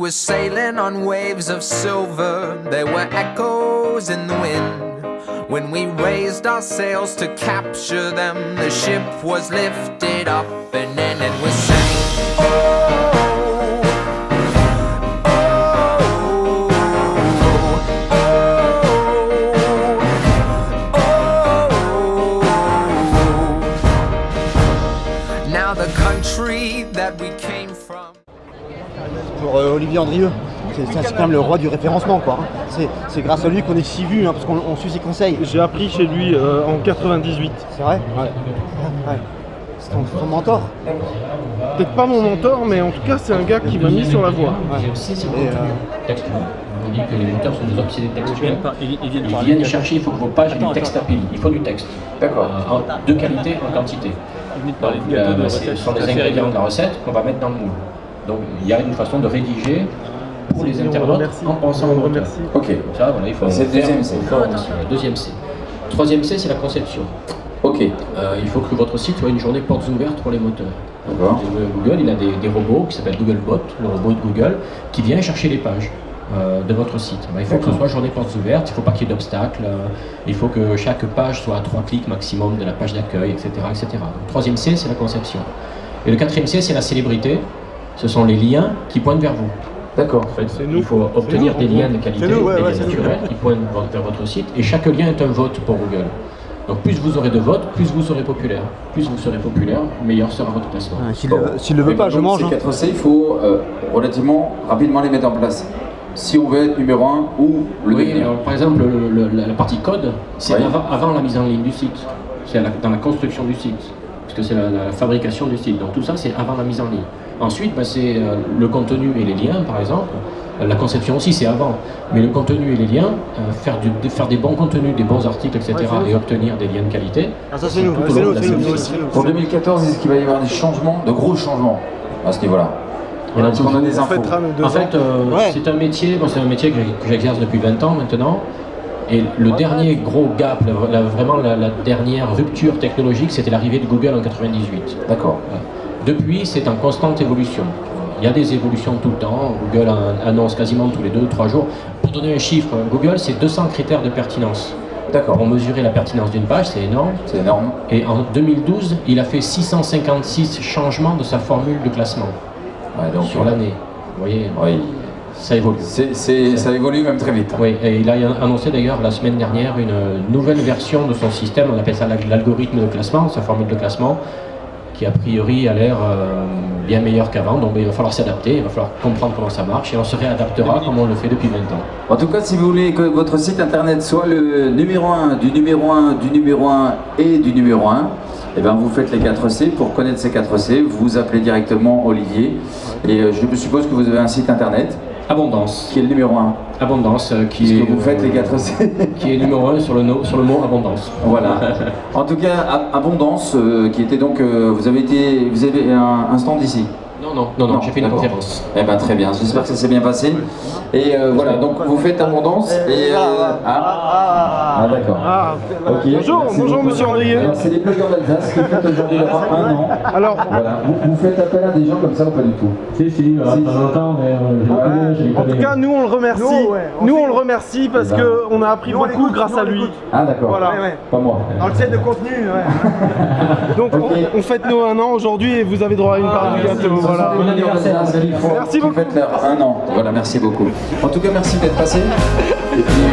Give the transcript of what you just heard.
were sailing on waves of silver. There were echoes in the wind. When we raised our sails to capture them, the ship was lifted up and then it was sang. Oh, now the country that we came from. Pour Olivier Andrieux, c'est quand même le roi du référencement, quoi. C'est grâce à lui qu'on est si vu, hein, parce qu'on suit ses conseils. J'ai appris chez lui en 98. C'est vrai? Ouais. C'est ton mentor? Peut-être pas mon mentor, mais en tout cas c'est un gars qui m'a mis sur la voie. Ouais. Aussi, c'est textuel. On dit que les moteurs sont des obsédés textuels. Ils viennent chercher, il faut que vos pages aient du texte à pile. Il faut du texte. D'accord. De qualité, en quantité. Donc, ce sont les ingrédients de la recette qu'on va mettre dans le moule. Donc il y a une façon de rédiger pour les internautes en pensant au moteur. Ok. Ça, voilà, il faut faire. Deuxième C. Troisième C, c'est la conception. Ok. Il faut que votre site soit une journée portes ouvertes pour les moteurs. Google, il a des robots qui s'appellent Googlebot, le robot de Google, qui vient chercher les pages de votre site. Il faut que ce soit journée portes ouvertes, il ne faut pas qu'il y ait d'obstacles, il faut que chaque page soit à 3 clics maximum de la page d'accueil, etc., etc. Donc, troisième C, c'est la conception. Et le quatrième C, c'est la célébrité. Ce sont les liens qui pointent vers vous. D'accord. En fait, il faut obtenir des liens de qualité, des liens naturels qui pointent vers votre site. Et chaque lien est un vote pour Google. Donc plus vous aurez de votes, plus vous serez populaire. Plus vous serez populaire, meilleur sera votre classement. S'il ne le veut pas, je mange. Ces 4 C, il faut relativement rapidement les mettre en place. Si on veut être numéro 1 ou le devenir. Alors, par exemple, la partie code, c'est avant la mise en ligne du site. C'est dans la construction du site. Parce que c'est la fabrication du site. Donc tout ça, c'est avant la mise en ligne. Ensuite, c'est le contenu et les liens, par exemple. La conception aussi, c'est avant. Mais le contenu et les liens, faire des bons contenus, des bons articles, etc. et obtenir des liens de qualité. Ah, ça, c'est nous. Pour 2014, est-ce qu'il va y avoir des changements, de gros changements à ce niveau-là? Est-ce qu'on a des infos? En fait, c'est un métier que j'exerce depuis 20 ans maintenant. Et le dernier gros gap, vraiment la dernière rupture technologique, c'était l'arrivée de Google en 98. D'accord. Depuis, c'est en constante évolution. Il y a des évolutions tout le temps. Google annonce quasiment tous les 2-3 jours. Pour donner un chiffre, Google, c'est 200 critères de pertinence. D'accord. Pour mesurer la pertinence d'une page, c'est énorme. C'est énorme. Et en 2012, il a fait 656 changements de sa formule de classement sur l'année. Vous voyez, ça évolue. Ça évolue même très vite. Oui, et il a annoncé d'ailleurs la semaine dernière une nouvelle version de son système. On appelle ça l'algorithme de classement, sa formule de classement, qui a priori a l'air bien meilleur qu'avant, donc il va falloir s'adapter, il va falloir comprendre comment ça marche et on se réadaptera comme on le fait depuis 20 ans. En tout cas, si vous voulez que votre site internet soit le numéro 1 du numéro 1 du numéro 1 et du numéro 1, eh bien vous faites les 4 C. Pour connaître ces 4 C, vous appelez directement Olivier et je suppose que vous avez un site internet. Abondance. Qui est le numéro 1. Abondance, qui est... vous faites les 4 C. Qui est numéro 1 sur le mot abondance. Voilà. En tout cas, Abondance, qui était donc... vous avez un stand ici. Non, j'ai fait une conférence. Eh ben très bien, j'espère que ça s'est bien passé. Et voilà, donc vous faites Abondance et... d'accord. Okay. Bonjour monsieur Andrieux. C'est les blogueurs d'Alsace qui fêtent aujourd'hui leur 1 an. Alors, voilà. Vous faites appel à des gens comme ça ou pas du tout? Si, de temps en temps, mais en tout cas, nous on le remercie. Nous on le remercie parce qu'on a appris beaucoup grâce à lui. Ah d'accord. Voilà. Pas moi. Dans le set de contenu, Donc on fête nos 1 an aujourd'hui et vous avez droit à une part du gâteau. Voilà. Merci beaucoup. Faites leur 1 an. Voilà, merci beaucoup. En tout cas, merci d'être passé. Et puis,